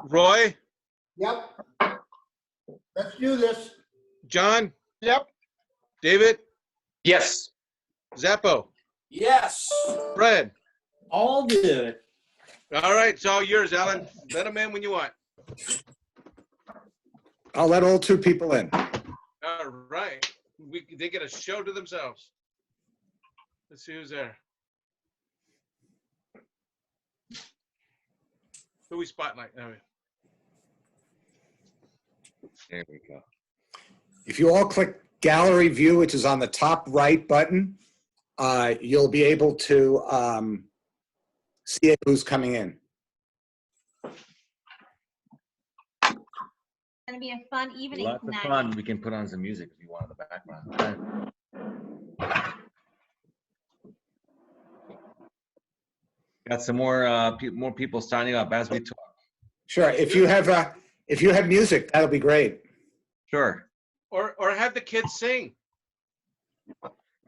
Roy? Yep. Let's do this. John? Yep. David? Yes. Zappo? Yes. Fred? All good. All right, it's all yours, Alan. Let them in when you want. I'll let all 2 people in. All right. They get a show to themselves. Let's see who's there. Who we spotlight? There we go. If you all click Gallery View, which is on the top right button, you'll be able to see who's coming in. It's gonna be a fun evening Lots of tonight. fun. We can put on some music if you want in the background. Got some more people signing up as we talk. Sure. If you have music, that'll be great. Sure. Or have the kids sing.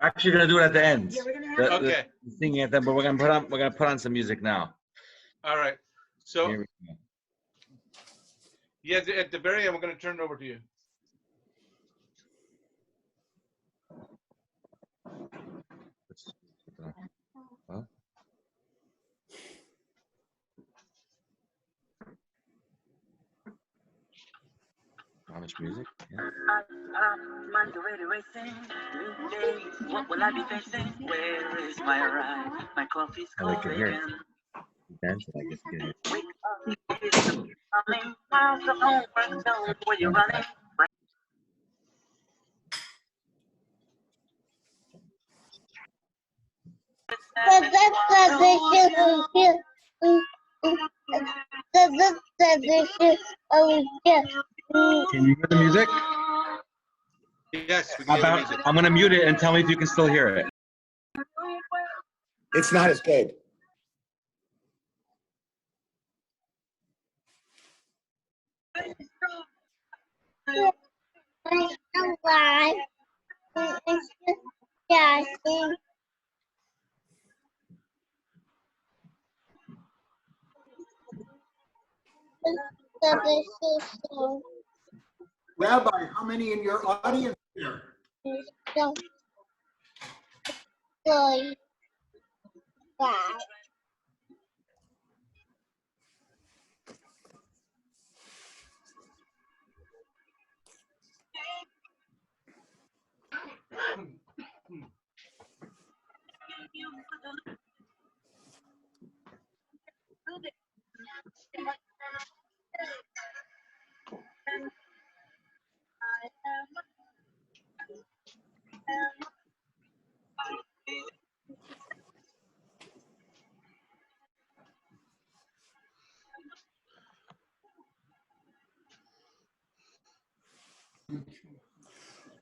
Actually, we're gonna do it at the end. Yeah, we're gonna have Okay. The singing at the end, but we're gonna put on some music now. All right. So Here we go. yeah, at the very end, we're going to turn it over to you. Huh? How much music? Yeah. What will I be facing? Where is my ride? My coffee's Oh, they can hear it. calling. Dancing, I guess. You can hear it. Wake up, it's coming. Miles of homework, tell me where you're running. Can you hear the music? Yes, we How can hear the about, music. I'm gonna mute it and tell me if you can still hear it. It's not as good. Rabbi, how many in your audience here?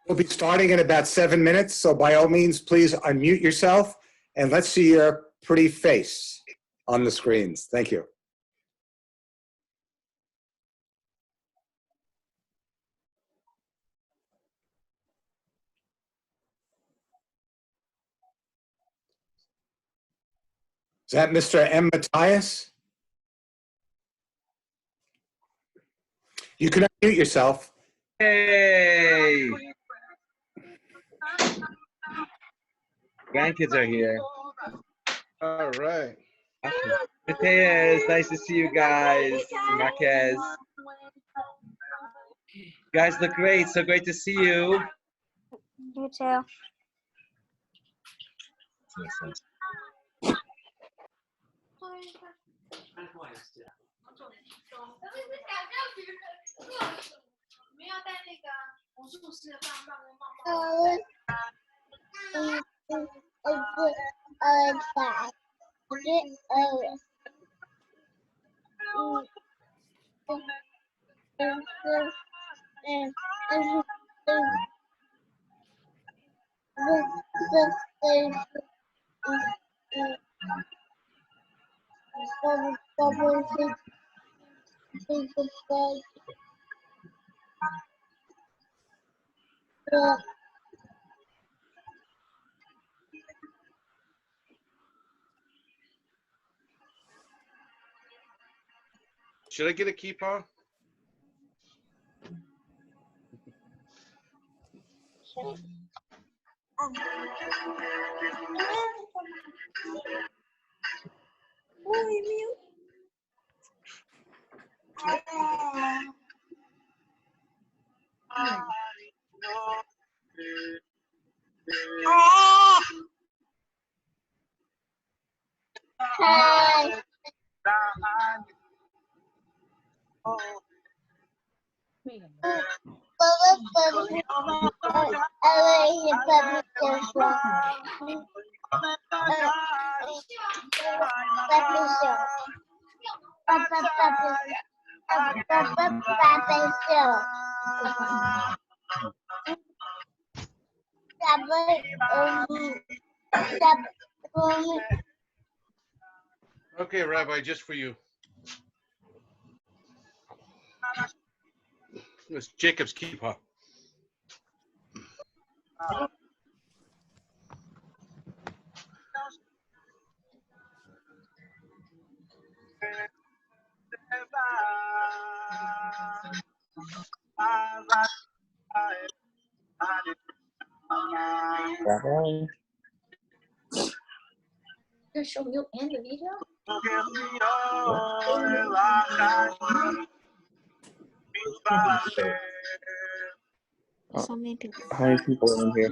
We'll be starting in about 7 minutes, so by all means, please unmute yourself and let's see your pretty face on the screens. Thank you. Is that Mr. M. Matthias? You can unmute yourself. Hey! Grandkids are here. All right. Mateus, nice to see you guys. Marquez. You guys look great. So great to see you. You too. Should I get a keeper? Okay, Rabbi, just for you. It's Jacob's keeper. Gonna show you and the video? How many people are in here?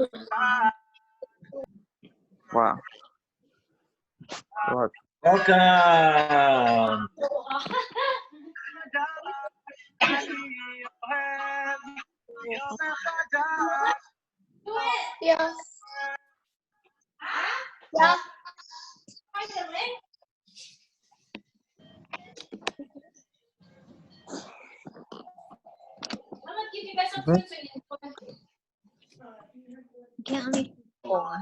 Wow. Wow. Welcome. Yeah. Yeah. Can't only four.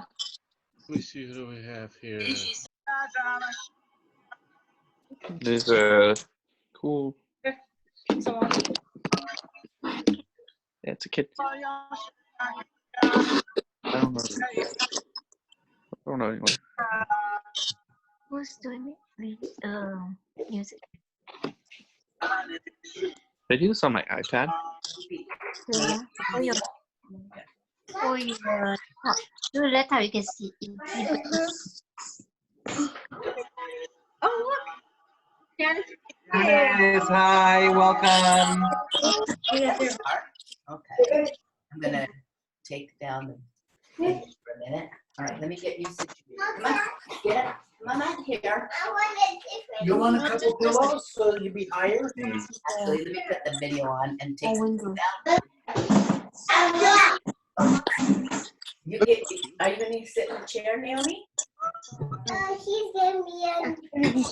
Let me see who do we have here. This is cool. Yeah, it's a kid. I don't know anyone. Who's doing it? Music. Did I do this on my iPad? Yeah. For your do that how you can see it. Oh look. Yes, hi, welcome. Okay, I'm gonna take down the page for a minute. All right, let me get you situated. Come on, get up. Come on here. You want a couple pillows so you'd be higher? Actually, let me put the video on and take some down. You get, are you gonna sit in the chair, Naomi? He's giving me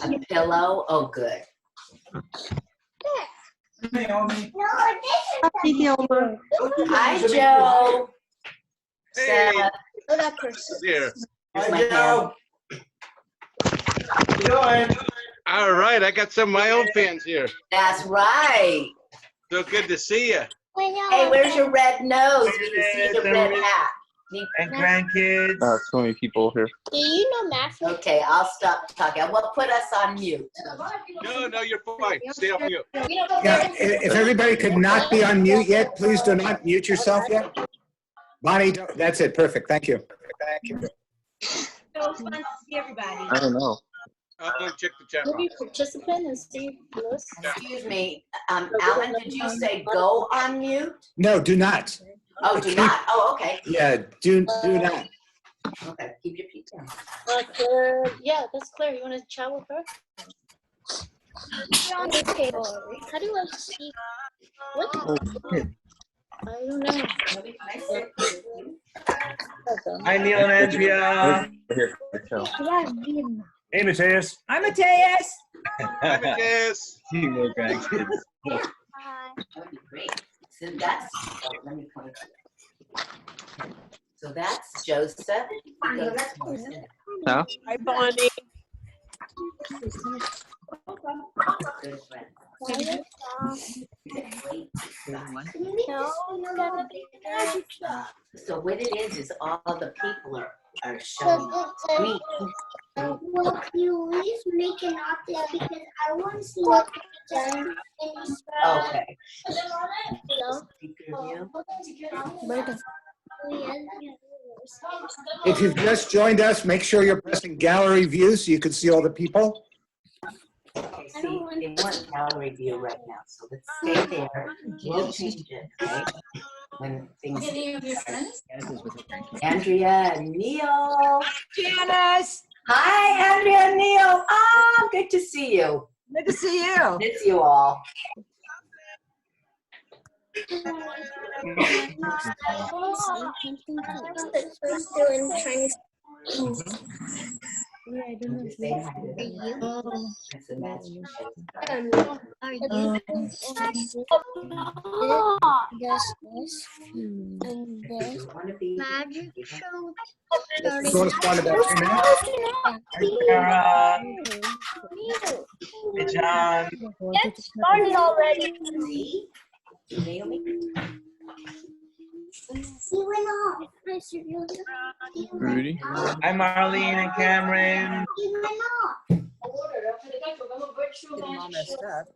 A pillow? Oh, good. Naomi. Hi, Joe. Hey. Seth. Oh, that person. Here. Here's my Hi, Joe. How you doing? All right, I got some of my own fans here. That's right. So good to see you. Hey, where's your red nose? We can see your red hat. And grandkids. So many people here. Do you know math? Okay, I'll stop talking. Well, put us on mute. No, you're fine. Stay off mute. Yeah, if everybody could not be on mute yet, please do not mute yourself yet. Bonnie, that's it. Perfect. Thank you. So fun to see everybody. I don't know. I'm gonna check the chat Maybe box. participant and see Lewis. Excuse me, Alan, did you say go on mute? No, do not. Oh, do not. Oh, okay. Yeah, do not. Okay, keep your feet down. Claire, yeah, that's Claire. You want to chat with her? How do I see? What? I don't know. Nobody, can I sit with you? Hi, Neil and Andrea. Here, Hey, Mateus. Hi, Mateus. Hi, Mateus. See more grandkids. That would be great. So that's, oh, let me point it. So that's Joseph. No? Hi, Bonnie. Good friend. So what it is all the people are showing me Well, you just make an office because I want to see what it's done in this. Okay. Hello? Speaker view. If you've just joined us, make sure you're pressing gallery view so you can see all the people. Okay, see, they want gallery view right now, so let's stay there. We'll change it, okay? When things. Andrea and Neil. Janice, Hi, Andrea and Neil. Oh, good to see you. good to see you. Miss you all. Yeah, I don't know if Say you hi to them. It's a magic show. this and If this you want to be. magic show You want to start about 2 minutes? Sarah. Hey, John. Get started already. See? Naomi? He went off. Rudy. Hi, Marlene and Cameron. He went off. Getting all messed up.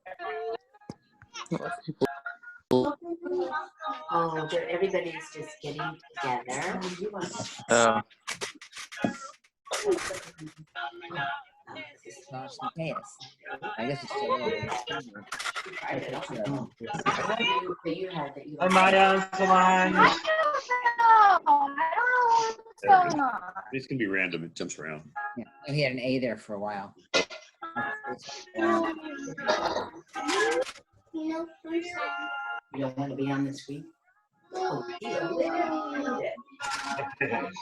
Oh, everybody's just getting together. Oh. Gosh, Mateus. I guess it's still early. That you had that you. Hi, Maya and Solange. I don't know what's going on. It's gonna be random. It jumps around. Yeah, he had an A there for a while. No, You don't want to be on the screen? Oh, dear. Look at it.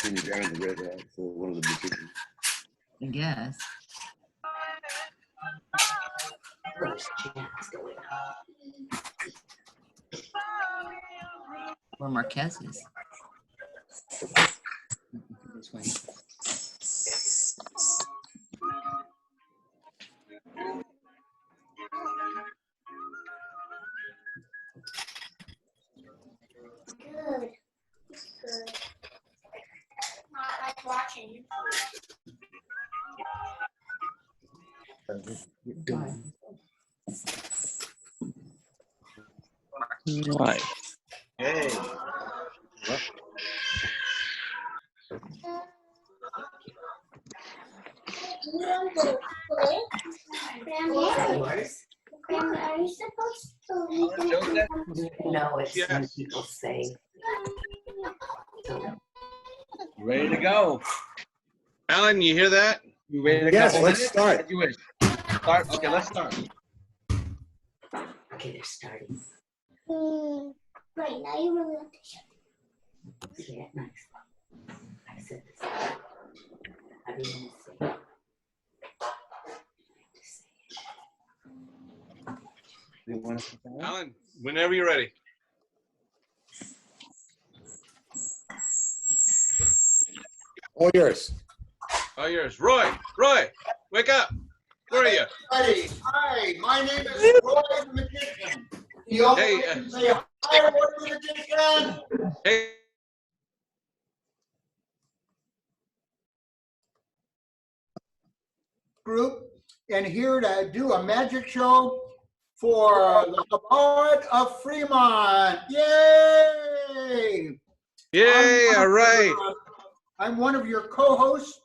And you're driving the red hat for one of the musicians. I guess. There's jazz going on. Or Marquez is. This way. good. Good. Not like watching. Right. Hey. You want to play? Grandma? Yours? Grandma, are you supposed to leave them? No, it's when Yes. people say. Ready to go. Alan, you hear that? You ready to Yes, go? let's start. As you wish. Start. Okay, let's start. Okay, they're starting. Right, now you really have to shut Say it nice. I said this. I didn't say it. You want to start? Alan, whenever you're ready. All yours. All yours. Roy, wake up. Where are you? Hi, my name is Roy the Magician. You all Hey, can say hi, Roy the Magician. Hey, Group, and here to do a magic show for the Chabad of Fremont. Yay! yay, all right. I'm one of your co-hosts,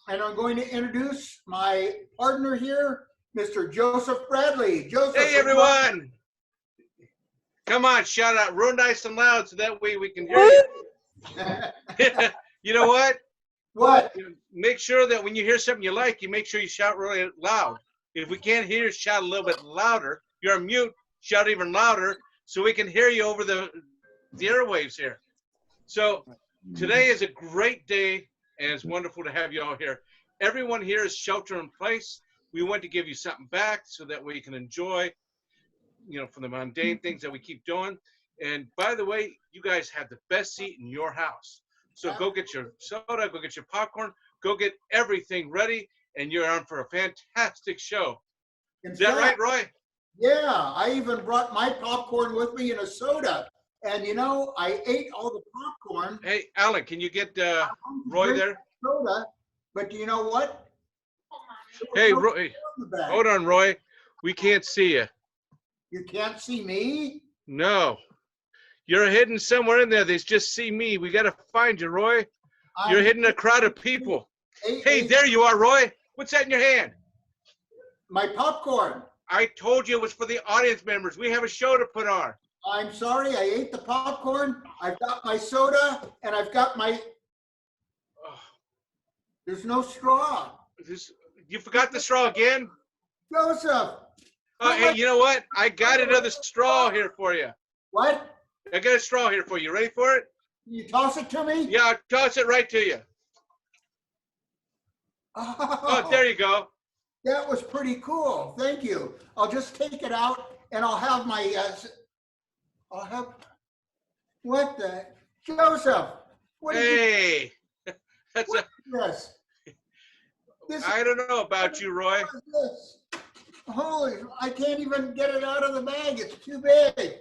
and I'm going to introduce my partner here, Mr. Joseph Bradley. Joseph. Hey, everyone. Come on, shout out real nice and loud so that way we can hear you. You know what? What? Make sure that when you hear something you like, you make sure you shout really loud. If we can't hear you, shout a little bit louder. You're on mute, shout even louder so we can hear you over the airwaves here. So today is a great day, and it's wonderful to have you all here. Everyone here is shelter in place. We want to give you something back so that way you can enjoy, you know, from the mundane things that we keep doing. And by the way, you guys have the best seat in your house. So go get your soda, go get your popcorn, go get everything ready, and you're on for a fantastic show. Is that right, Roy? Yeah, I even brought my popcorn with me and a soda. And you know, I ate all the popcorn. Hey, Alan, can you get Roy there? Soda, but you know what? Hey, Roy, hold on, Roy. We can't see you. You can't see me? No. You're hidden somewhere in there. They just see me. We got to find you, Roy. You're hidden in a crowd of people. Hey, there you are, Roy. What's that in your hand? My popcorn. I told you it was for the audience members. We have a show to put on. I'm sorry, I ate the popcorn. I've got my soda, and I've got my... There's no straw. You forgot the straw again? Joseph. Hey, you know what? I got another straw here for you. What? I got a straw here for you. Ready for it? You toss it to me? Yeah, I'll toss it right to you. Oh, there you go. That was pretty cool. Thank you. I'll just take it out, and I'll have my... I'll have... What the... Joseph! What hey! That's what is this? I don't know about you, Roy. What is this? Holy, I can't even get it out of the bag. It's too big.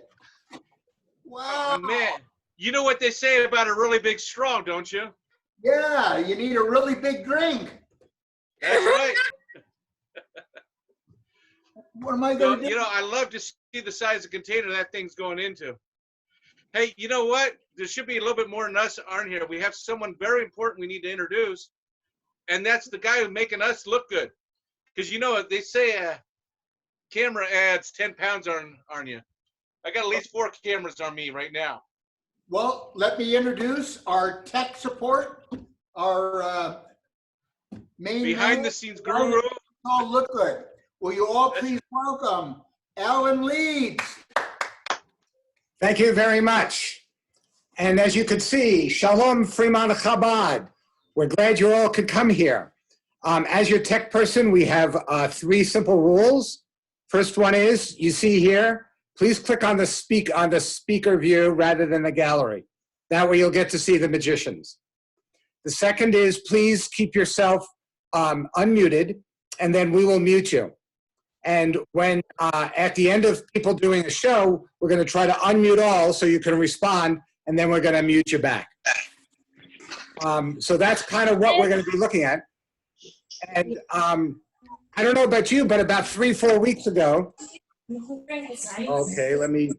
Wow. Oh, man, you know what they say about a really big straw, don't you? Yeah, you need a really big drink. That's right. What am I going to do? You know, I love to see the size of the container that thing's going into. Hey, you know what? There should be a little bit more than us aren't here. We have someone very important we need to introduce, and that's the guy who's making us look good. Because, you know, they say camera adds 10 pounds on you. I got at least 4 cameras on me right now. Well, let me introduce our tech support, our main behind-the-scenes guru. All look good. Will you all please welcome Alan Leeds. Thank you very much. And as you could see, Shalom Fremont Chabad. We're glad you all could come here. As your tech person, we have 3 simple rules. First one is, you see here, please click on the speaker view rather than the gallery. That way you'll get to see the magicians. The second is, please keep yourself unmuted, and then we will mute you. And when, at the end of people doing a show, we're going to try to unmute all so you can respond, and then we're going to mute you back. So that's kind of what we're going to be looking at. And I don't know about you, but about 3-4 weeks ago, okay, let me.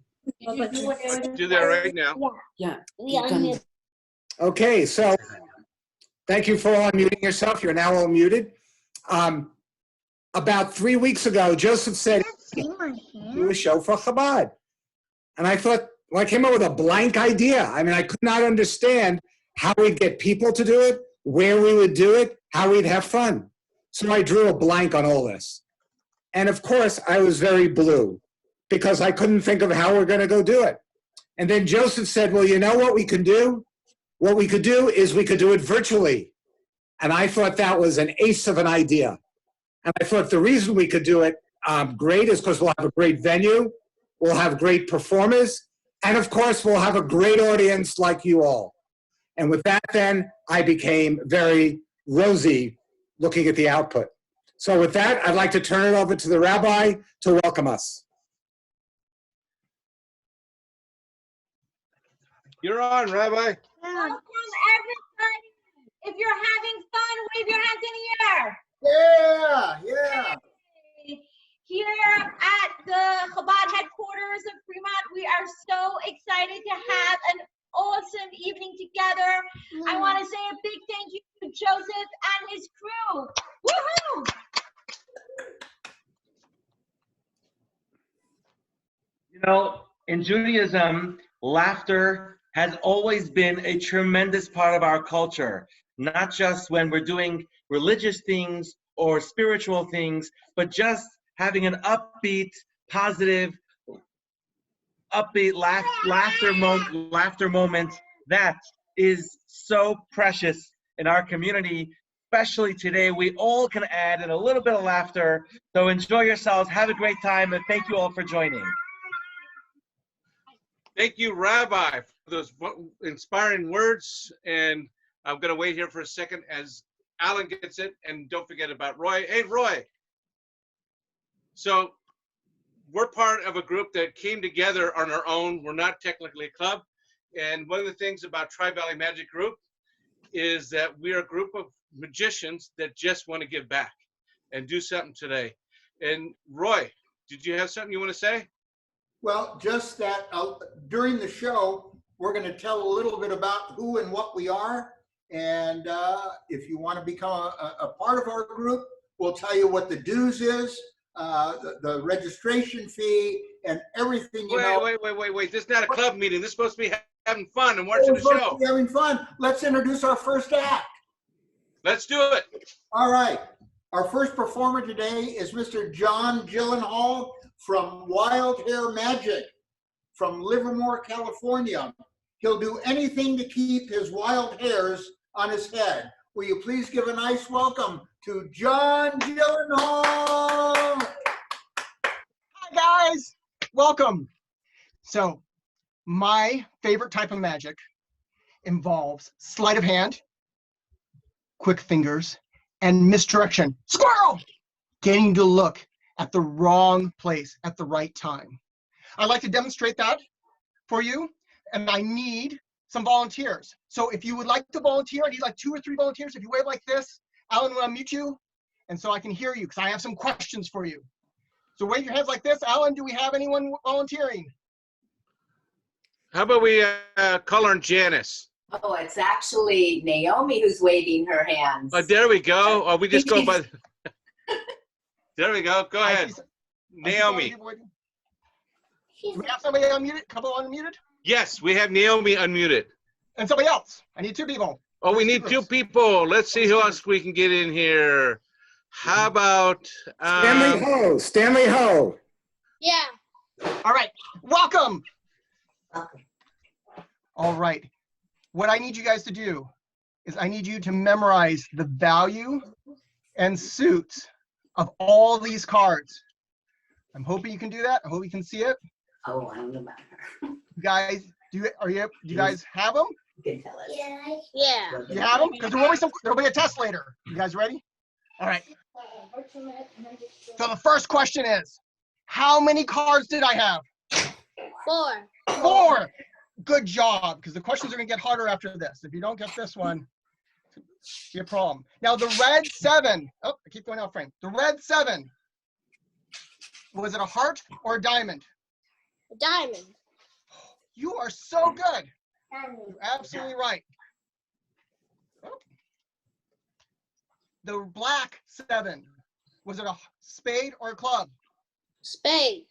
Do that right now. Yeah. Okay, so thank you for unmuting yourself. You're now all muted. About 3 weeks ago, Joseph said, do a show for Chabad. And I thought, well, I came up with a blank idea. I mean, I could not understand how we'd get people to do it, where we would do it, how we'd have fun. So I drew a blank on all this. And of course, I was very blue because I couldn't think of how we're going to go do it. And then Joseph said, well, you know what we can do? What we could do is we could do it virtually. And I thought that was an ace of an idea. And I thought the reason we could do it great is because we'll have a great venue, we'll have great performers, and of course, we'll have a great audience like you all. And with that, then, I became very rosy looking at the output. So with that, I'd like to turn it over to the rabbi to welcome us. You're on, Rabbi. Welcome, everybody. If you're having fun, wave your hands in the air. Yeah, yeah. Here at the Chabad headquarters of Fremont, we are so excited to have an awesome evening together. I want to say a big thank you to Joseph and his crew. Woohoo! You know, in Judaism, laughter has always been a tremendous part of our culture, not just when we're doing religious things or spiritual things, but just having an upbeat, positive, laughter moment that is so precious in our community, especially today. We all can add in a little bit of laughter. So enjoy yourselves, have a great time, and thank you all for joining. Thank you, Rabbi, for those inspiring words. And I'm going to wait here for a second as Alan gets it. And don't forget about Roy. Hey, Roy. So we're part of a group that came together on our own. We're not technically a club. And one of the things about TriValley Magic Group is that we are a group of magicians that just want to give back and do something today. And Roy, did you have something you want to say? Well, just that during the show, we're going to tell a little bit about who and what we are. And if you want to become a part of our group, we'll tell you what the dues is, the registration fee, and everything. Wait. This is not a club meeting. This is supposed to be having fun and watching the show. Having fun. Let's introduce our first act. Let's do it. All right. Our first performer today is Mr. John Gyllenhaal from Wild Hair Magic from Livermore, California. He'll do anything to keep his wild hairs on his head. Will you please give a nice welcome to John Gyllenhaal? Hi, guys. Welcome. So, my favorite type of magic involves sleight of hand, quick fingers, and misdirection. Squirrel! Getting to look at the wrong place at the right time. I'd like to demonstrate that for you, and I need some volunteers. So if you would like to volunteer, I need like 2 or 3 volunteers. If you wave like this, Alan will unmute you, and so I can hear you because I have some questions for you. So wave your hands like this. Alan, do we have anyone volunteering? How about we call her Janice? Oh, it's actually Naomi who's waving her hands. Oh, there we go. Oh, we just go by. There we go. Go ahead. Naomi. Do we have somebody unmuted? Couple unmuted? Yes, we have Naomi unmuted. And somebody else. I need 2 people. Oh, we need 2 people. Let's see who else we can get in here. How about Stanley Ho? Stanley Ho. Yeah. All right. Welcome. All right. What I need you guys to do is I need you to memorize the value and suits of all these cards. I'm hoping you can do that. I hope you can see it. Oh, I don't know about her. You guys, do you guys have them? You can tell us. Yeah. You have them? Because there'll be a test later. You guys ready? All right. So the first question is, how many cards did I have? 4. 4. Good job, because the questions are going to get harder after this. If you don't get this one, it's your problem. Now the red 7. Oh, I keep going out frame. The red 7. Was it a heart or a diamond? A diamond. You are so good. You're absolutely right. Oh. The black 7. Was it a spade or a club? Spade.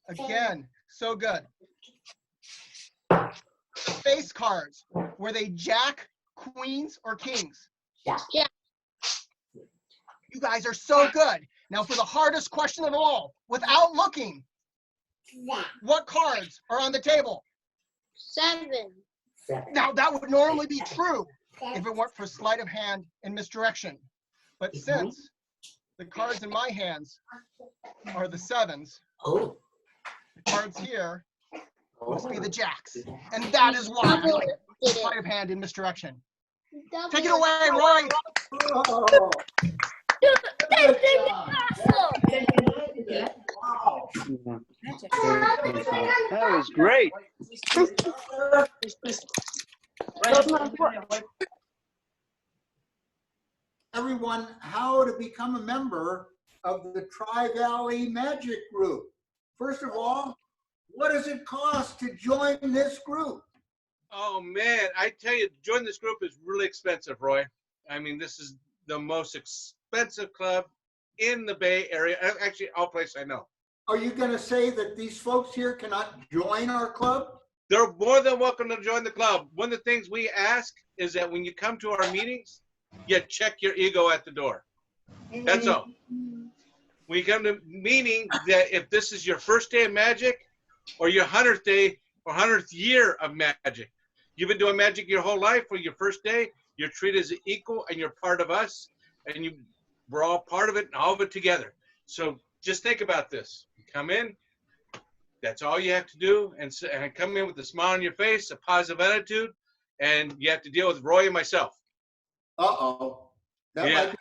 Again, so good. Face cards. Were they jack, queens, or kings? Jack. Jack. You guys are so good. Now for the hardest question of all, without looking, what cards are on the table? 7. Now that would normally be true if it weren't for sleight of hand and misdirection. But since the cards in my hands are the 7s, Oh. the cards here must be the jacks. And that is why I like sleight of hand and misdirection. Take it away, Roy. Oh. That was great. Everyone, how to become a member of the TriValley Magic Group. First of all, what does it cost to join this group? Oh man, I tell you, join this group is really expensive, Roy. I mean, this is the most expensive club in the Bay Area. Actually, all places I know. Are you going to say that these folks here cannot join our club? They're more than welcome to join the club. One of the things we ask is that when you come to our meetings, you check your ego at the door. That's all. When you come to meaning that if this is your first day of magic or your 100th day or 100th year of magic, you've been doing magic your whole life, or your first day, you're treated as equal and you're part of us, and we're all part of it and all of it together. So just think about this. You come in, that's all you have to do, and come in with a smile on your face, a positive attitude, and you have to deal with Roy and myself. Uh-oh. Yeah.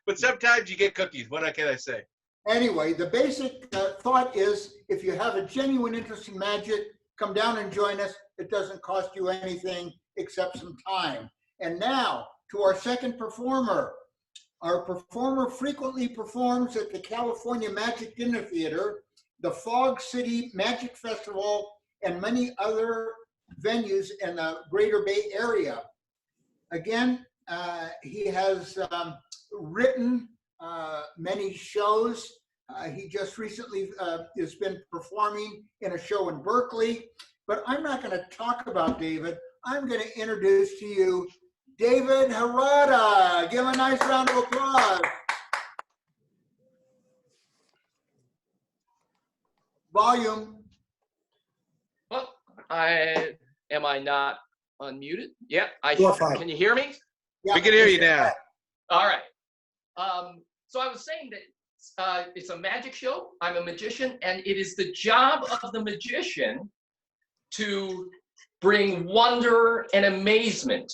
But sometimes you get cookies. What can I say? Anyway, the basic thought is, if you have a genuine interest in magic, come down and join us. It doesn't cost you anything except some time. And now to our second performer. Our performer frequently performs at the California Magic Dinner Theater, the Fog City Magic Festival, and many other venues in the Greater Bay Area. Again, he has written many shows. He just recently has been performing in a show in Berkeley, but I'm not going to talk about David. I'm going to introduce to you David Harada. Give him a nice round of applause. Volume. Well, am I not unmuted? Yeah, You're fine. Can you hear me? Yeah, We can hear you now. All right. So I was saying that it's a magic show. I'm a magician, and it is the job of the magician to bring wonder and amazement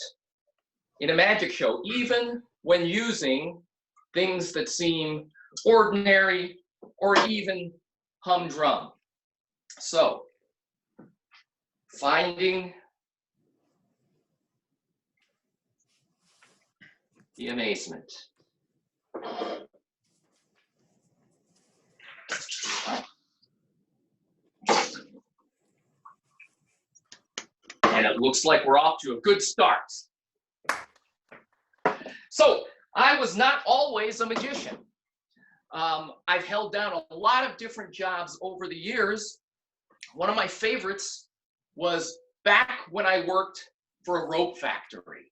in a magic show, even when using things that seem ordinary or even humdrum. So, finding the amazement. And it looks like we're off to a good start. So, I was not always a magician. I've held down a lot of different jobs over the years. One of my favorites was back when I worked for a rope factory.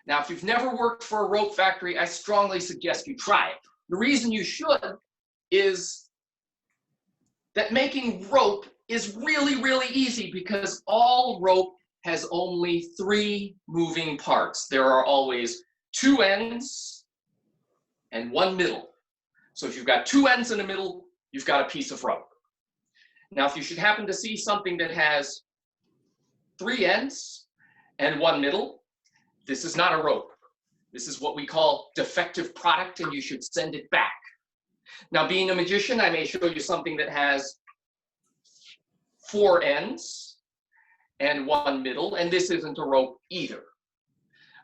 Now, if you've never worked for a rope factory, I strongly suggest you try it. The reason you should is that making rope is really, really easy because all rope has only 3 moving parts. There are always 2 ends and 1 middle. So if you've got 2 ends in the middle, you've got a piece of rope. Now, if you should happen to see something that has 3 ends and 1 middle, this is not a rope. This is what we call defective product, and you should send it back. Now, being a magician, I may show you something that has 4 ends and 1 middle, and this isn't a rope either.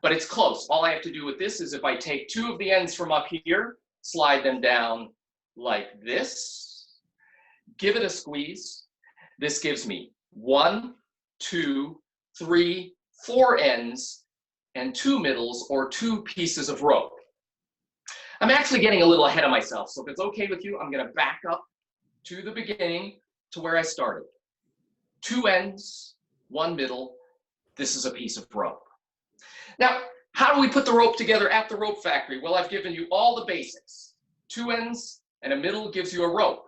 But it's close. All I have to do with this is if I take 2 of the ends from up here, slide them down like this, give it a squeeze. This gives me 1, 2, 3, 4 ends and 2 middles, or 2 pieces of rope. I'm actually getting a little ahead of myself, so if it's okay with you, I'm going to back up to the beginning to where I started. 2 ends, 1 middle. This is a piece of rope. Now, how do we put the rope together at the rope factory? Well, I've given you all the basics. 2 ends and a middle gives you a rope.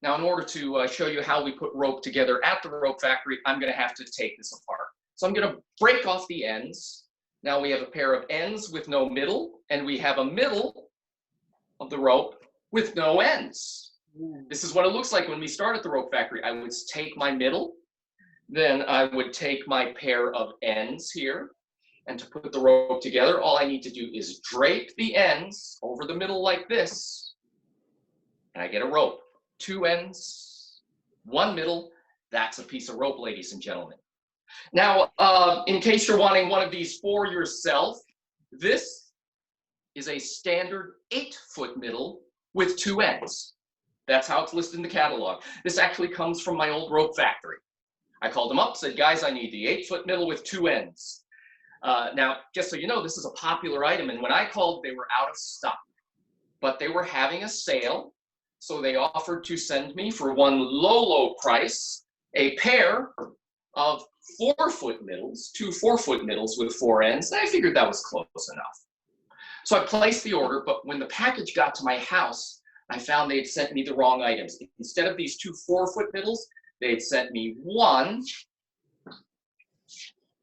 Now, in order to show you how we put rope together at the rope factory, I'm going to have to take this apart. So I'm going to break off the ends. Now we have a pair of ends with no middle, and we have a middle of the rope with no ends. This is what it looks like when we start at the rope factory. I would take my middle, then I would take my pair of ends here, and to put the rope together, all I need to do is drape the ends over the middle like this, and I get a rope. 2 ends, 1 middle. That's a piece of rope, ladies and gentlemen. Now, in case you're wanting one of these for yourself, this is a standard 8-foot middle with 2 ends. That's how it's listed in the catalog. This actually comes from my old rope factory. I called them up, said, guys, I need the 8-foot middle with 2 ends. Now, just so you know, this is a popular item, and when I called, they were out of stock. But they were having a sale, so they offered to send me for one low price a pair of 4-foot middles, 2 4-foot middles with 4 ends, and I figured that was close enough. So I placed the order, but when the package got to my house, I found they had sent me the wrong items. Instead of these 2 4-foot middles, they had sent me 1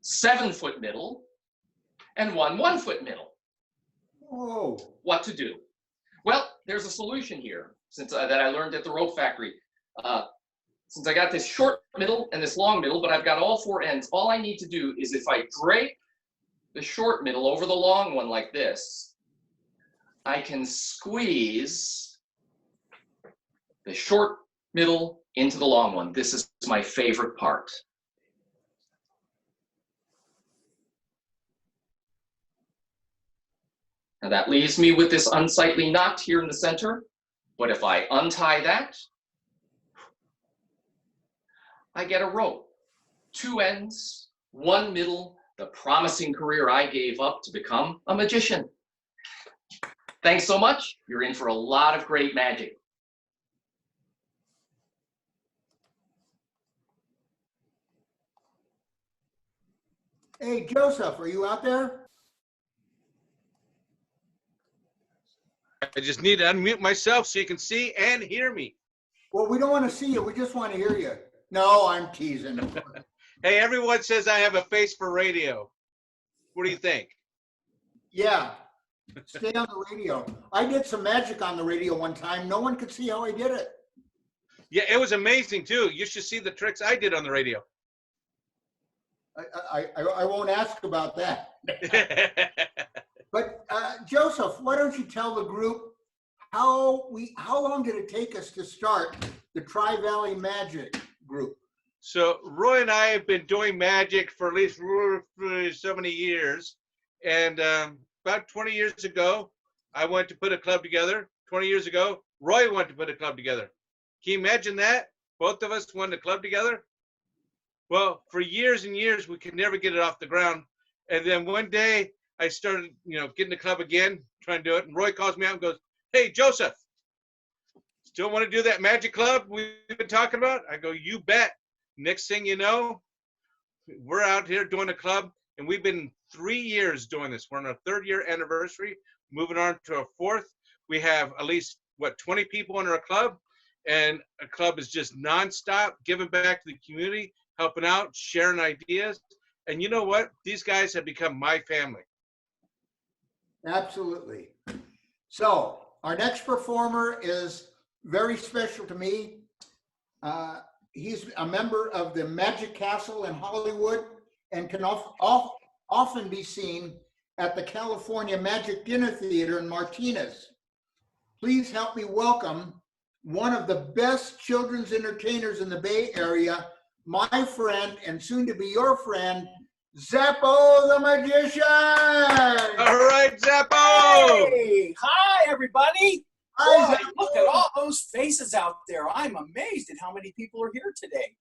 7-foot middle and 1 1-foot middle. Whoa. What to do? Well, there's a solution here since that I learned at the rope factory. Since I got this short middle and this long middle, but I've got all 4 ends, all I need to do is if I drape the short middle over the long one like this, I can squeeze the short middle, into the long one. This is my favorite part. Now that leaves me with this unsightly knot here in the center. But if I untie that, I get a rope. 2 ends, 1 middle, the promising career I gave up to become a magician. Thanks so much. You're in for a lot of great magic. Hey, Joseph, are you out there? I just need to unmute myself so you can see and hear me. Well, we don't want to see you. We just want to hear you. No, I'm teasing. Hey, everyone says I have a face for radio. What do you think? Yeah. Stay on the radio. I did some magic on the radio one time. No one could see how I did it. Yeah, it was amazing too. You should see the tricks I did on the radio. I won't ask about that. But Joseph, why don't you tell the group how long did it take us to start the TriValley Magic group? So Roy and I have been doing magic for at least so many years. And about 20 years ago, I went to put a club together. 20 years ago, Roy went to put a club together. Can you imagine that? Both of us went to club together? Well, for years and years, we could never get it off the ground. And then one day I started, getting the club again, trying to do it. And Roy calls me out and goes, "Hey, Joseph, still want to do that magic club we've been talking about?" I go, "You bet." Next thing you know, we're out here doing a club, and we've been 3 years doing this. We're on our 3rd year anniversary, moving on to our 4th. We have at least, 20 people in our club, and a club is just nonstop, giving back to the community, helping out, sharing ideas. And you know what? These guys have become my family. Absolutely. So our next performer is very special to me. He's a member of the Magic Castle in Hollywood and can often be seen at the California Magic Dinner Theater in Martinez. Please help me welcome one of the best children's entertainers in the Bay Area, my friend and soon to be your friend, Zappo the Magician. All right, Zappo. Hey, hi everybody. Hi, Boy, look at all those faces out there. I'm amazed at how many people are here today.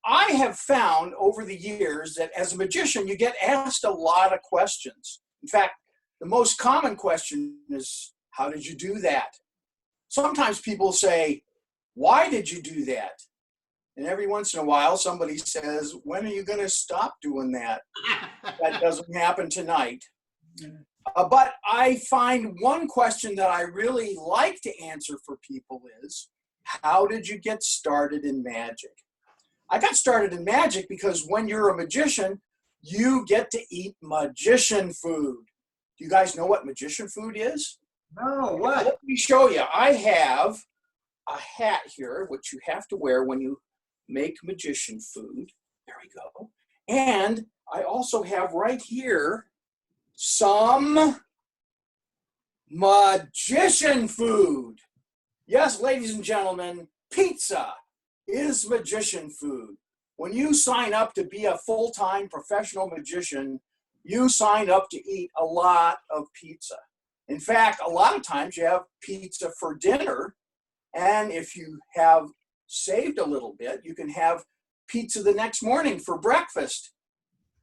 I have found over the years that as a magician, you get asked a lot of questions. In fact, the most common question is, how did you do that? Sometimes people say, why did you do that? And every once in a while, somebody says, when are you going to stop doing that? That doesn't happen tonight. But I find one question that I really like to answer for people is, how did you get started in magic? I got started in magic because when you're a magician, you get to eat magician food. Do you guys know what magician food is? No, what? Let me show you. I have a hat here, which you have to wear when you make magician food. There we go. And I also have right here some magician food. Yes, ladies and gentlemen, pizza is magician food. When you sign up to be a full-time professional magician, you sign up to eat a lot of pizza. In fact, a lot of times you have pizza for dinner, and if you have saved a little bit, you can have pizza the next morning for breakfast.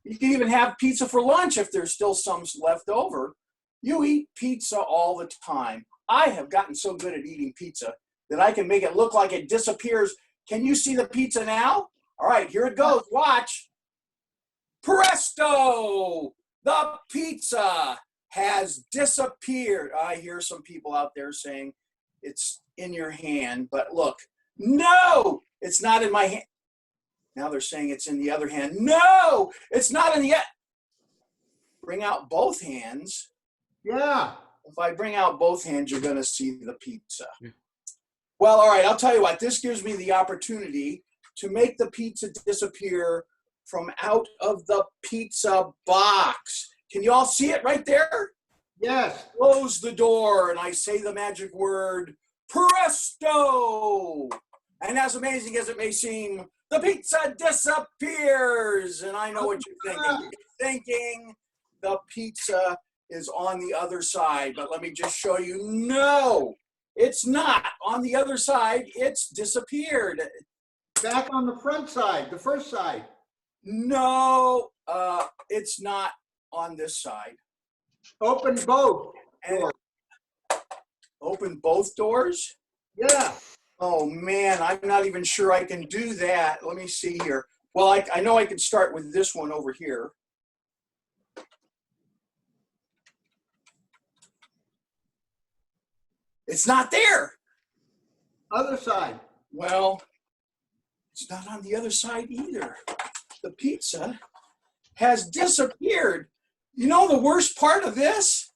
You can even have pizza for lunch if there's still some left over. You eat pizza all the time. I have gotten so good at eating pizza that I can make it look like it disappears. Can you see the pizza now? All right, here it goes. Watch. Presto! The pizza has disappeared. I hear some people out there saying it's in your hand, but look. No, it's not in my hand. Now they're saying it's in the other hand. No, it's not in the end. Bring out both hands. Yeah. If I bring out both hands, you're going to see the pizza. Well, all right, I'll tell you what. This gives me the opportunity to make the pizza disappear from out of the pizza box. Can you all see it right there? Yes. Close the door, and I say the magic word, presto! And as amazing as it may seem, the pizza disappears. And I know what you're thinking. You're thinking the pizza is on the other side, but let me just show you. No, it's not on the other side. It's disappeared. Back on the front side, the first side. No, it's not on this side. Open both. And open both doors? Yeah. Oh man, I'm not even sure I can do that. Let me see here. Well, I know I can start with this one over here. It's not there. Other side. Well, it's not on the other side either. The pizza has disappeared. You know the worst part of this?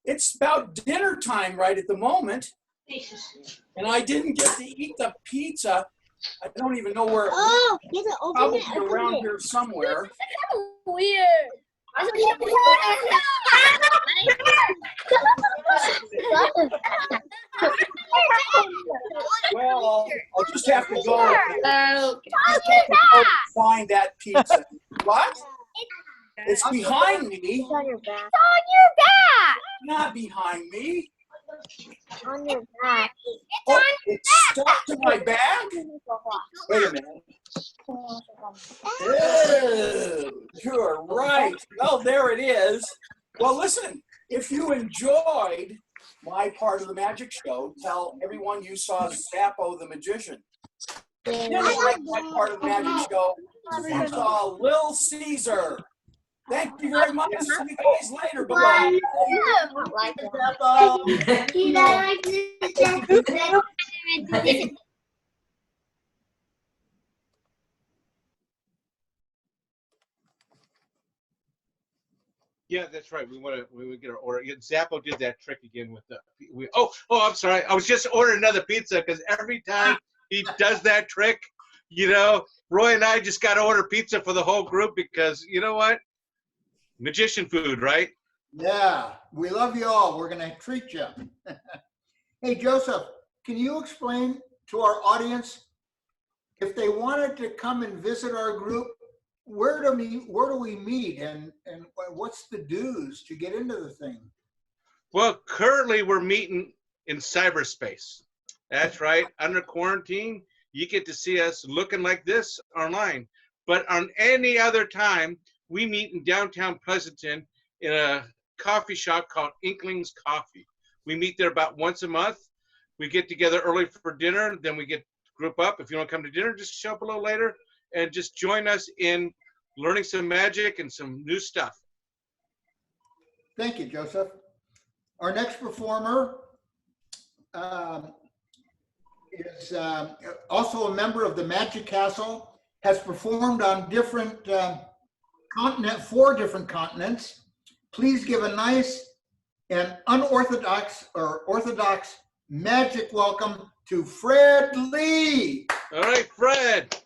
It's about dinner time right at the moment. And I didn't get to eat the pizza. I don't even know where it Oh, you have to open probably it. around here somewhere. That's kind of weird. Well, I'll just have to go find that pizza. What? It's behind me. It's on your back. It's on your back. Not behind me. On your back. Oh, it's stuck to my bag? Wait a minute. Ew, you're right. Well, there it is. Well, listen, if you enjoyed my part of the magic show, tell everyone you saw Zappo the magician. If you didn't like my part of the magic show, you saw Lil Caesar. Thank you very much. See you guys later. Bye-bye. Yeah, that's right. We would get our order. Yeah, Zappo did that trick again with the. I'm sorry. I was just ordering another pizza because every time he does that trick, Roy and I just got to order pizza for the whole group because you know what? Magician food, right? Yeah, we love you all. We're going to treat you. Hey, Joseph, can you explain to our audience if they wanted to come and visit our group, where do we meet and what's the dues to get into the thing? Well, currently we're meeting in cyberspace. That's right. Under quarantine, you get to see us looking like this online. But on any other time, we meet in downtown Pleasanton in a coffee shop called Inklings Coffee. We meet there about once a month. We get together early for dinner, then we get group up. If you want to come to dinner, just show up a little later and just join us in learning some magic and some new stuff. Thank you, Joseph. Our next performer is also a member of the Magic Castle, has performed on different 4 different continents. Please give a nice and unorthodox or orthodox magic welcome to Fred Lee. All right, Fred.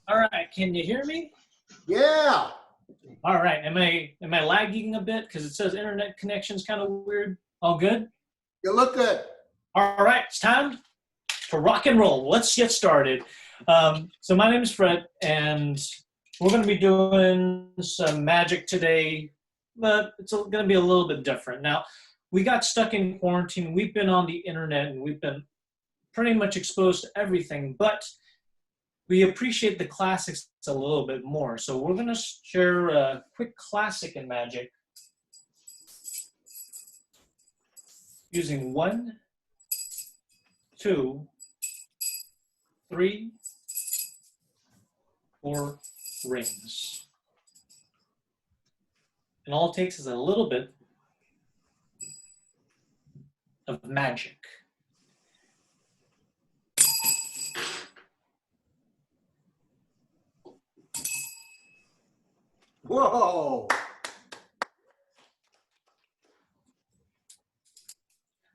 All right, can you hear me? Yeah. All right, am I lagging a bit because it says internet connection's kind of weird? All good? You look good. All right, it's time to rock and roll. Let's get started. So my name is Fred, and we're going to be doing some magic today, but it's going to be a little bit different. Now, we got stuck in quarantine. We've been on the internet, and we've been pretty much exposed to everything, but we appreciate the classics a little bit more. So we're going to share a quick classic in magic using 1, 2, 3, 4 rings. And all it takes is a little bit of magic.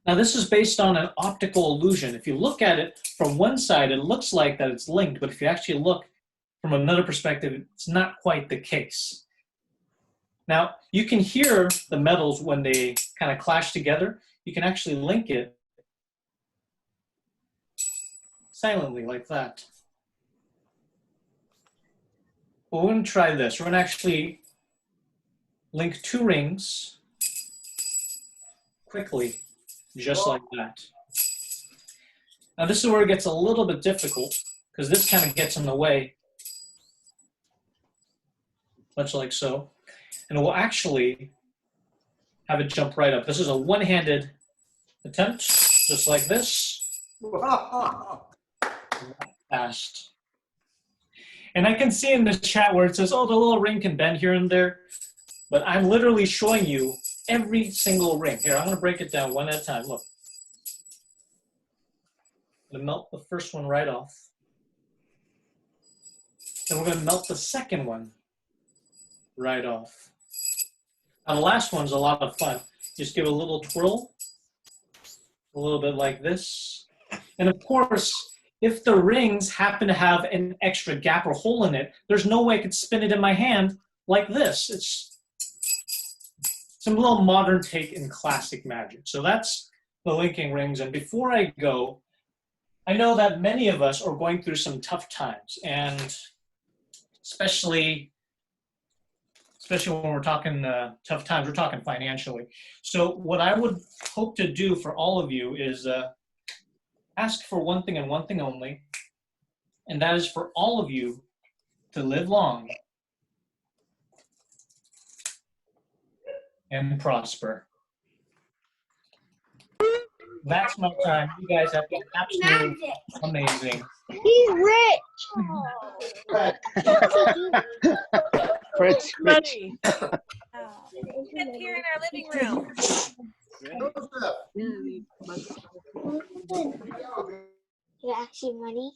Now this is based on an optical illusion. If you look at it from one side, it looks like that it's linked, but if you actually look from another perspective, it's not quite the case. Now, you can hear the metals when they kind of clash together. You can actually link it silently like that. Well, we're going to try this. We're going to actually link two rings quickly, just like that. Now, this is where it gets a little bit difficult because this kind of gets in the way, much like so. And we'll actually have it jump right up. This is a one-handed attempt, just like this. Fast. And I can see in the chat where it says, oh, the little ring can bend here and there. But I'm literally showing you every single ring. Here, I'm going to break it down one at a time. Look. I'm going to melt the first one right off. Then we're going to melt the second one right off. Now the last one's a lot of fun. Just give it a little twirl, a little bit like this. And of course, if the rings happen to have an extra gap or hole in it, there's no way I could spin it in my hand like this. It's some little modern take in classic magic. So that's the linking rings. And before I go, I know that many of us are going through some tough times, and especially when we're talking tough times, we're talking financially. So what I would hope to do for all of you is ask for one thing and one thing only, and that is for all of you to live long and prosper. That's my time. You guys have been absolutely amazing. He's rich. Rich. Money. It's here in our living room. You actually money?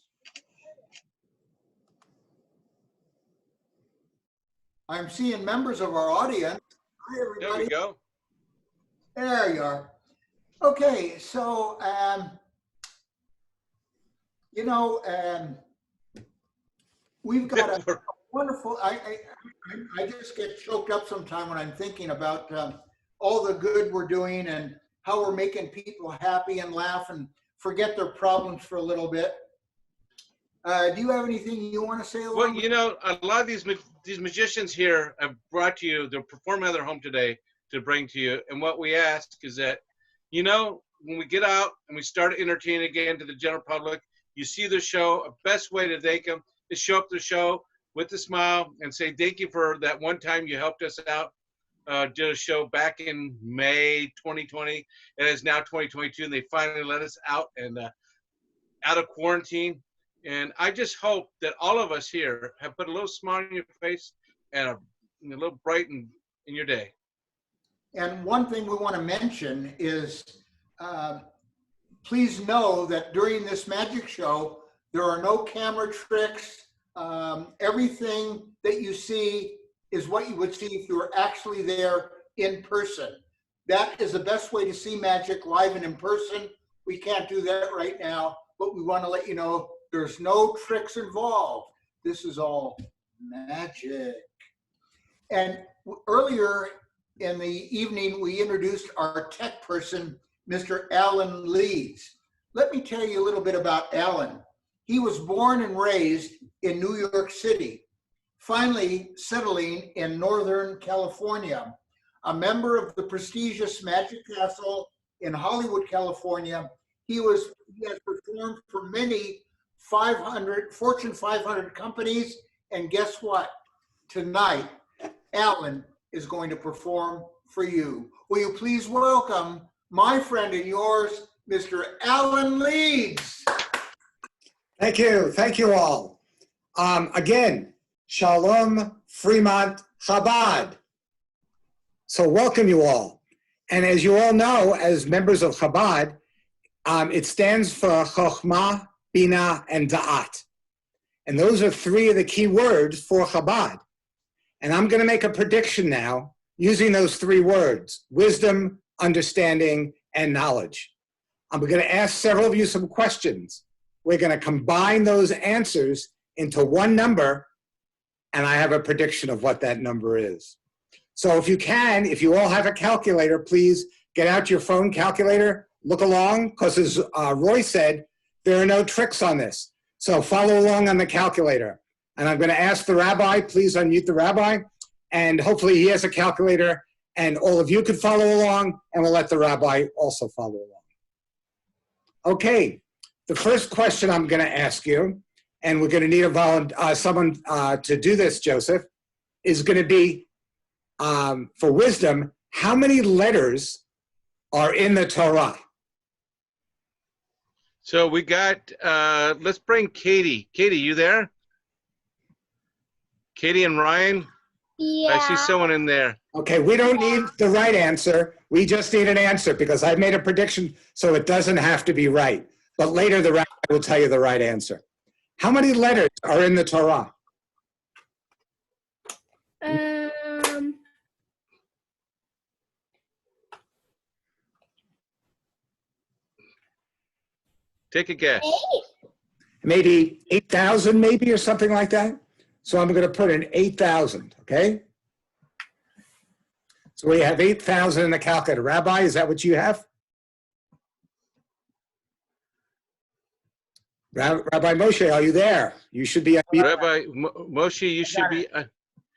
I'm seeing members of our audience. Hi, everybody. There we go. There you are. Okay, so, we've got a wonderful, I just get choked up sometime when I'm thinking about all the good we're doing and how we're making people happy and laugh and forget their problems for a little bit. Do you have anything you want to say? Well, you know, a lot of these magicians here have brought to you, they're performing at their home today to bring to you. And what we ask is that, you know, when we get out and we start entertaining again to the general public, you see the show, a best way to thank them is show up to the show with a smile and say thank you for that one time you helped us out. Did a show back in May 2020, and it's now 2022, and they finally let us out and out of quarantine. And I just hope that all of us here have put a little smile on your face and a little bright in your day. And one thing we want to mention is, please know that during this magic show, there are no camera tricks. Everything that you see is what you would see if you were actually there in person. That is the best way to see magic live and in person. We can't do that right now, but we want to let you know there's no tricks involved. This is all magic. And earlier in the evening, we introduced our tech person, Mr. Alan Leeds. Let me tell you a little bit about Alan. He was born and raised in New York City, finally settling in Northern California. A member of the prestigious Magic Castle in Hollywood, California, he has performed for many Fortune 500 companies, and guess what? Tonight, Alan is going to perform for you. Will you please welcome my friend and yours, Mr. Alan Leeds. Thank you. Thank you all. Again, Shalom, Fremont, Chabad. So welcome you all. And as you all know, as members of Chabad, it stands for Chokhmah, Bina, and Da'at. And those are three of the key words for Chabad. And I'm going to make a prediction now using those three words: wisdom, understanding, and knowledge. I'm going to ask several of you some questions. We're going to combine those answers into one number, and I have a prediction of what that number is. So if you can, if you all have a calculator, please get out your phone calculator, look along, because as Roy said, there are no tricks on this. So follow along on the calculator. And I'm going to ask the rabbi, please unmute the rabbi, and hopefully he has a calculator, and all of you could follow along, and we'll let the rabbi also follow along. Okay, the first question I'm going to ask you, and we're going to need someone to do this, Joseph, is going to be, for wisdom, how many letters are in the Torah? So we got, let's bring Katie. Katie, you there? Katie and Ryan? Yeah. I see someone in there. Okay, we don't need the right answer. We just need an answer because I've made a prediction so it doesn't have to be right. But later the rabbi will tell you the right answer. How many letters are in the Torah? Take a guess. Maybe 8,000 maybe or something like that. So I'm going to put in 8,000, okay? So we have 8,000 in the calculator. Rabbi, is that what you have? Rabbi Moshe, are you there? You should be. Rabbi Moshe, you should be.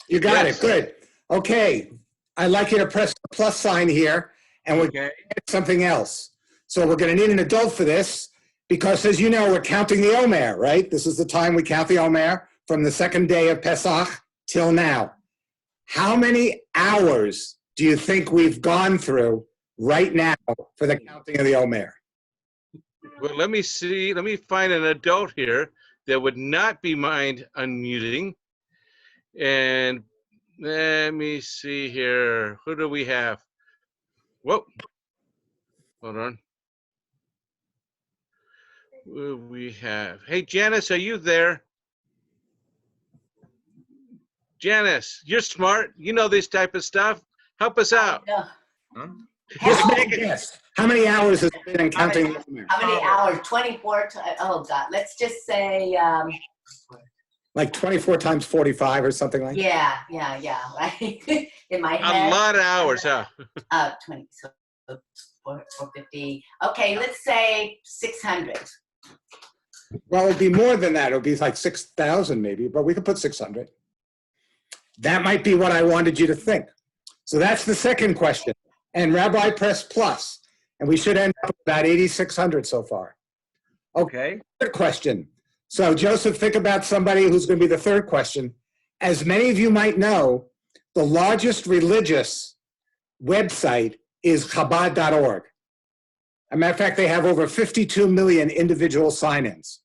You got yes. it, good. Okay, I'd like you to press the plus sign here, and we're going to add something else. So we're going to need an adult for this, because as you know, we're counting the Omer, right? This is the time we count the Omer from the second day of Pesach till now. How many hours do you think we've gone through right now for the counting of the Omer? Well, let me see. Let me find an adult here that would not be mind unmuting. And let me see here. Who do we have? Whoa. Hold on. Who we have? Hey, Janice, are you there? Janice, you're smart. You know this type of stuff. Help us out. Huh? Just make a guess. How many hours has it been in counting the Omer? How many hours? 24 oh God, let's just say Like 24 times 45 or something like that? yeah, right? In my head. A lot of hours, huh? 20, so 450. Okay, let's say 600. Well, it'd be more than that. It would be like 6,000 maybe, but we could put 600. That might be what I wanted you to think. So that's the second question. And Rabbi press plus, and we should end up with about 8,600 so far. Okay, third question. So Joseph, think about somebody who's going to be the third question. As many of you might know, the largest religious website is Chabad.org. As a matter of fact, they have over 52 million individual sign-ins.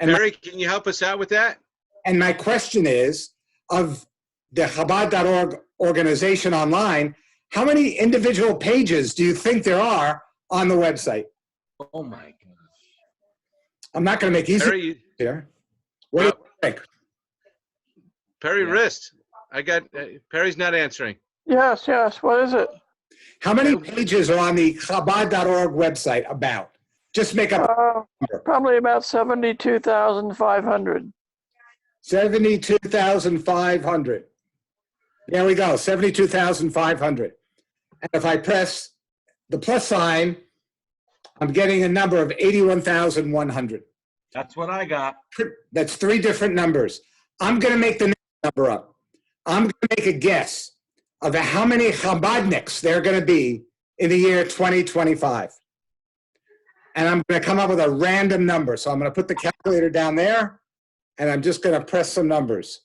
And Barry, can you help us out with that? And my question is, of the Chabad.org organization online, how many individual pages do you think there are on the website? Oh my gosh. I'm not going to make easy Perry, here. What do you think? Perry Wrist. I got Perry's not answering. Yes. What is it? How many pages are on the Chabad.org website about? Just make up a number. Probably about 72,500. 72,500. There we go, 72,500. And if I press the plus sign, I'm getting a number of 81,100. That's what I got. That's three different numbers. I'm going to make the next number up. I'm going to make a guess of how many Chabadniks there are going to be in the year 2025. And I'm going to come up with a random number. So I'm going to put the calculator down there, and I'm just going to press some numbers.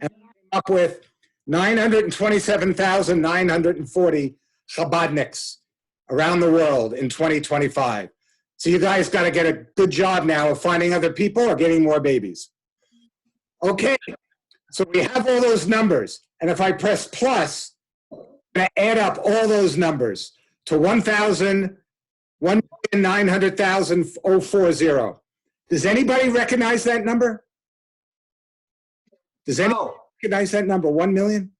And I'm up with 927,940 Chabadniks around the world in 2025. So you guys got to get a good job now of finding other people or getting more babies. Okay, so we have all those numbers. And if I press plus, I'm going to add up all those numbers to 1,900,040. Does anybody recognize that number? Does anyone recognize that number, 1 million?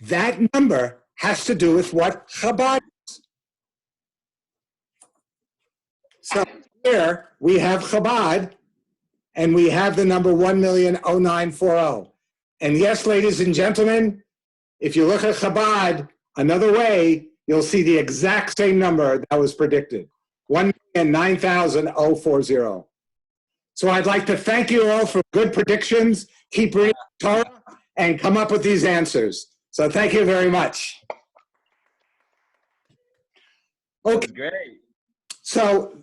That number has to do with what Chabad is. So here we have Chabad, and we have the number 1,000,0940. And yes, ladies and gentlemen, if you look at Chabad another way, you'll see the exact same number that was predicted, 1,009,040. So I'd like to thank you all for good predictions. Keep reading Torah and come up with these answers. So thank you very much. Okay. Great. So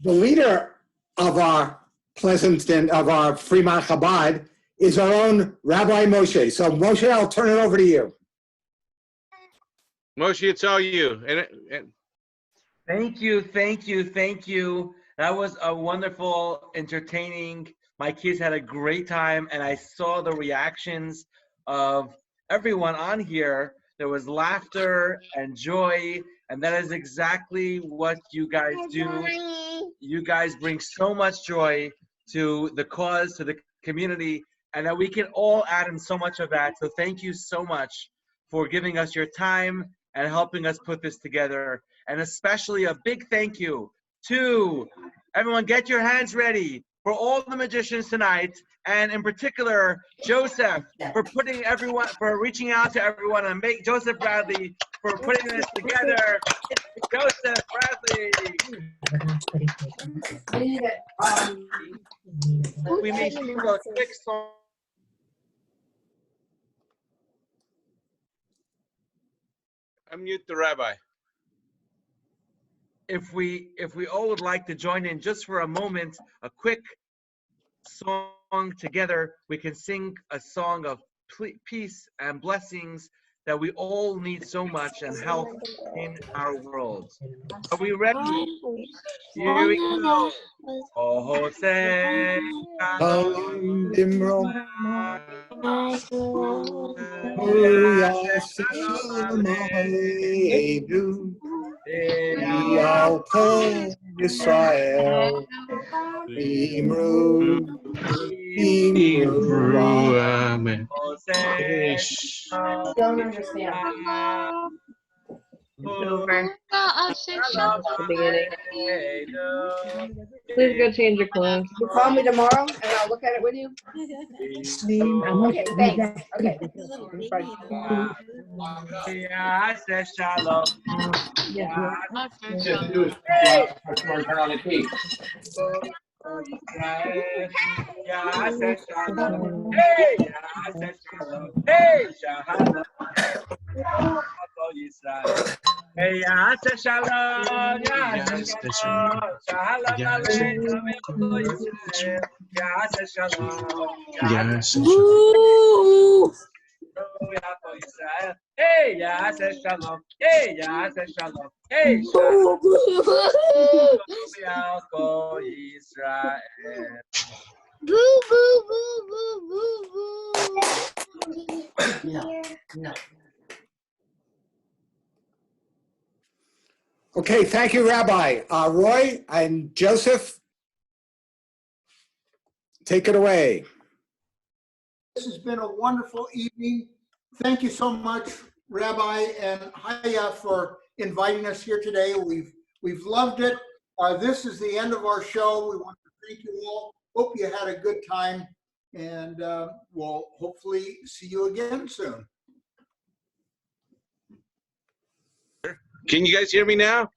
the leader of our Pleasanton, of our Fremont Chabad, is our own Rabbi Moshe. So Moshe, I'll turn it over to you. Moshe, it's all you. And Thank you, thank you, thank you. That was a wonderful, entertaining. My kids had a great time, and I saw the reactions of everyone on here. There was laughter and joy, and that is exactly what you guys do. You guys bring so much joy to the cause, to the community, and that we can all add in so much of that. So thank you so much for giving us your time and helping us put this together. And especially a big thank you to everyone. Get your hands ready for all the magicians tonight, and in particular Joseph for reaching out to everyone, and Joseph Bradley for putting this together. Joseph Bradley. We may sing a quick song. unmute the rabbi. If we all would like to join in just for a moment, a quick song together, we can sing a song of peace and blessings that we all need so much, and health in our world. Are we ready? Here we go. Oh, say, Israel, Imru, Amen. Don't understand. Over. The beginning. Please go change your clothes. You call me tomorrow and I'll look at it with you? Okay, thanks. Okay. Turn on the key. Hey, yeah, says shalom. Hey, yeah, says shalom. Hey, shalom. Israel. Boo, boo, boo, boo, boo, boo. No. Okay, thank you, Rabbi. Roy and Joseph, take it away. This has been a wonderful evening. Thank you so much, Rabbi and Haya, for inviting us here today. We've loved it. This is the end of our show. We want to thank you all. Hope you had a good time, and we'll hopefully see you again soon. Can you guys hear me now?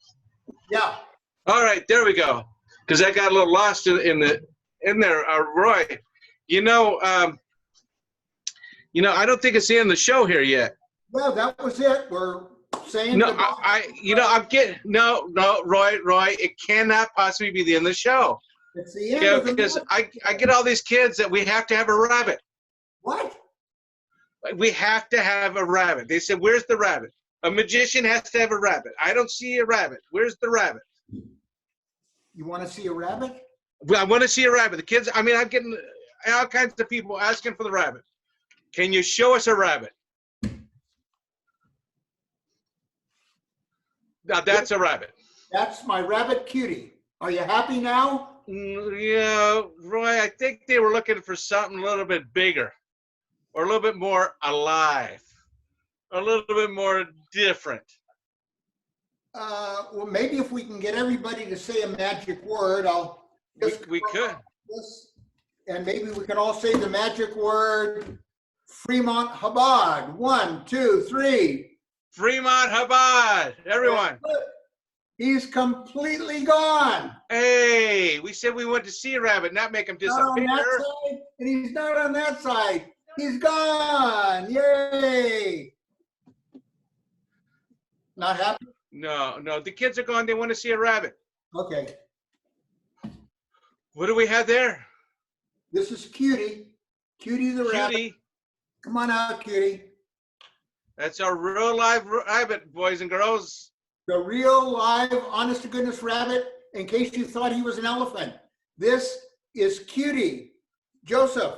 Yeah. All right, there we go. Because I got a little lost in there. Roy, I don't think it's the end of the show here yet. Well, that was it. We're saying no. goodbye. Roy, it cannot possibly be the end of the show. It's the end of the because I get all these kids that we have to have a rabbit. What? We have to have a rabbit. They said, "Where's the rabbit?" A magician has to have a rabbit. I don't see a rabbit. Where's the rabbit? You want to see a rabbit? Well, I want to see a rabbit. The kids, I'm getting all kinds of people asking for the rabbit. Can you show us a rabbit? Now that's a rabbit. That's my rabbit cutie. Are you happy now? Yeah, Roy, I think they were looking for something a little bit bigger or a little bit more alive, a little bit more different. Well, maybe if we can get everybody to say a magic word, I'll just We could. this, and maybe we can all say the magic word Fremont Chabad. 1, 2, 3. Fremont Chabad. Everyone. He's completely gone. Hey, we said we went to see a rabbit, not make him Not on disappear. that side, and he's not on that side. He's gone. Yay. Not happy? No, no, the kids are gone. They want to see a rabbit. Okay. What do we have there? This is Cutie. Cutie the rabbit. Cutie. Come on out, Cutie. That's our real live rabbit, boys and girls. The real live, honest to goodness rabbit, in case you thought he was an elephant. This is Cutie. Joseph,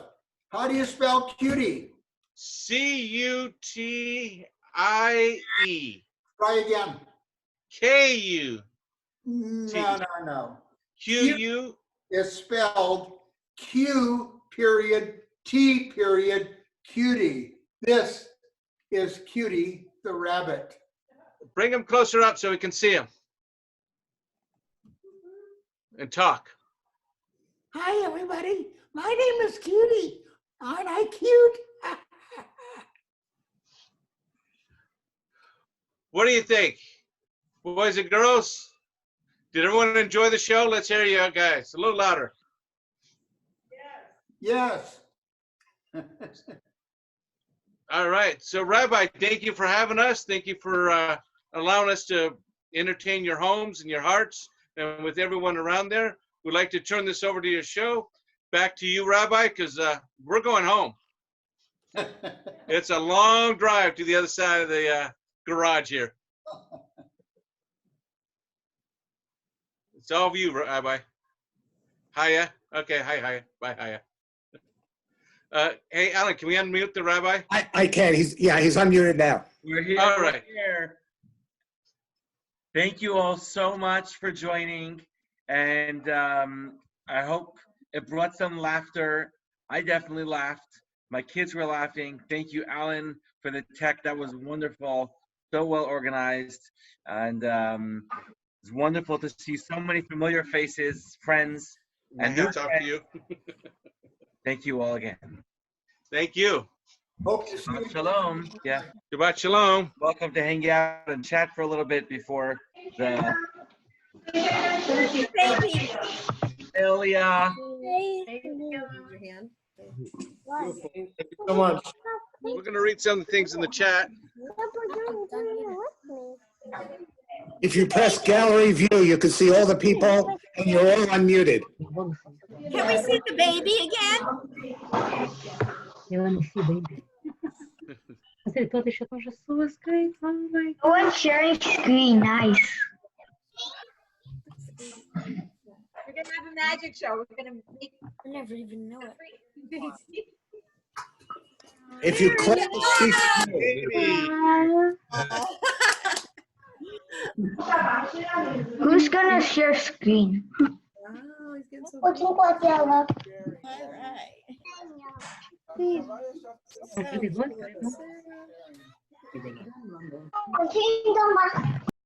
how do you spell Cutie? C-U-T-I-E. Try again. K-U. No. Q-U. Is spelled Q period T period Cutie. This is Cutie the rabbit. Bring him closer up so we can see him. And talk. Hi, everybody. My name is Cutie. Aren't I cute? What do you think? Boys and girls? Did everyone enjoy the show? Let's hear you guys. A little louder. Yes. All right. So, Rabbi, thank you for having us. Thank you for allowing us to entertain your homes and your hearts and with everyone around there. We'd like to turn this over to your show. Back to you, Rabbi, because we're going home. It's a long drive to the other side of the garage here. It's all of you, Rabbi. Hiya. Okay, hi, hiya. Bye, hiya. Hey, Alan, can we unmute the rabbi? I can. He's unmuted now. We're here. All right. We're here. Thank you all so much for joining, and I hope it brought some laughter. I definitely laughed. My kids were laughing. Thank you, Alan, for the tech. That was wonderful. So well organized, and it's wonderful to see so many familiar faces, friends, and new talk to you. Thank you all again. Thank you. Shabbat shalom. Yeah. Shabbat shalom. Welcome to hang out and chat for a little bit before the Ilya. So much. We're going to read some things in the chat. If you press gallery view, you can see all the people and you're all unmuted. Can we see the baby again? Let me see, baby. Oh, I'm sharing screen. Nice. We're gonna have a magic show. We're gonna make. I never even know it. If you click Who's gonna share screen? What's what yellow? All right.